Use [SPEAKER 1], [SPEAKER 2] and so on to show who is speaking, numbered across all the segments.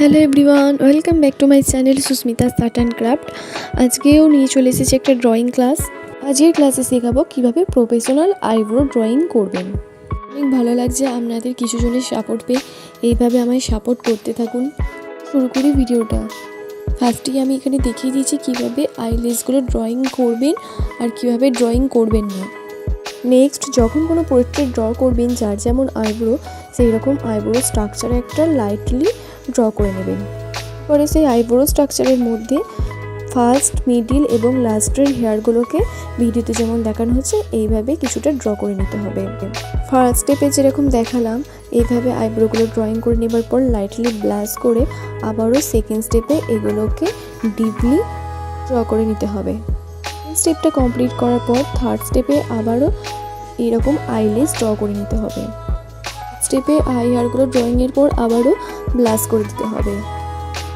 [SPEAKER 1] Hello everyone, welcome back to my channel Susmita's art and craft. আজকেও নিয়ে চলে এসেছি একটা ড্রয়িং ক্লাস। আজকের ক্লাসে শেখাবো কীভাবে প্রফেশনাল আইব্রো ড্রয়িং করবেন। অনেক ভালো লাগছে আপনাদের কিছু জনের সাপোর্ট পেয়ে। এইভাবে আমায় সাপোর্ট করতে থাকুন। শুরু করি ভিডিওটা। ফার্স্টেই আমি এখানে দেখিয়ে দিয়েছি কীভাবে আইলেসগুলো ড্রয়িং করবেন আর কীভাবে ড্রয়িং করবেন না। নেক্সট, যখন কোনো পোর্ট্রেট ড্র করবেন যার যেমন আইব্রো, সেই রকম আইব্রো স্ট্রাকচার একটা লাইটলি ড্র করে নেবেন। পরে সেই আইব্রো স্ট্রাকচারের মধ্যে ফার্স্ট, মিডিল এবং লাস্টের হেয়ারগুলোকে ভিডিওতে যেমন দেখানো হচ্ছে এইভাবে কিছুটা ড্র করে নিতে হবে। ফার্স্ট স্টেপে যেরকম দেখালাম এইভাবে আইব্রোগুলো ড্রয়িং করে নেবার পর লাইটলি ব্লাশ করে আবারও সেকেন্ড স্টেপে এগুলোকে ডিপলি ড্র করে নিতে হবে। স্টেপটা কমপ্লিট করার পর থার্ড স্টেপে আবারও এরকম আইলেস ড্র করে নিতে হবে। স্টেপে আই হেয়ারগুলো ড্রয়িংয়ের পর আবারও ব্লাশ করে দিতে হবে।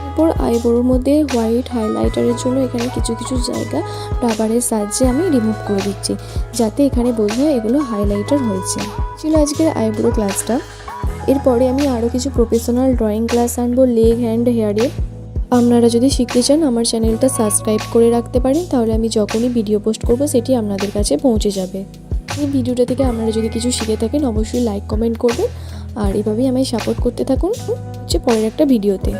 [SPEAKER 1] এরপর আইব্রোর মধ্যে হোয়াইট হাইলাইটারের জন্য এখানে কিছু কিছু জায়গা রাবারের সাহায্যে আমি রিমুভ করে দিচ্ছি, যাতে এখানে বোঝা যায় এগুলো হাইলাইটার হয়েছে। ছিল আজকের আইব্রো ক্লাসটা। এরপরে আমি আরও কিছু প্রফেশনাল ড্রয়িং ক্লাস আনবো লেগ, হ্যান্ড, হেয়ারে। আপনারা যদি শিখতে চান আমার চ্যানেলটা সাবস্ক্রাইব করে রাখতে পারেন, তাহলে আমি যখনই ভিডিও পোস্ট করব সেটি আপনাদের কাছে পৌঁছে যাবে। এই ভিডিওটা থেকে আপনারা যদি কিছু শিখে থাকেন অবশ্যই লাইক কমেন্ট করবেন আর এভাবেই আমায় সাপোর্ট করতে থাকুন পরের একটা ভিডিওতে।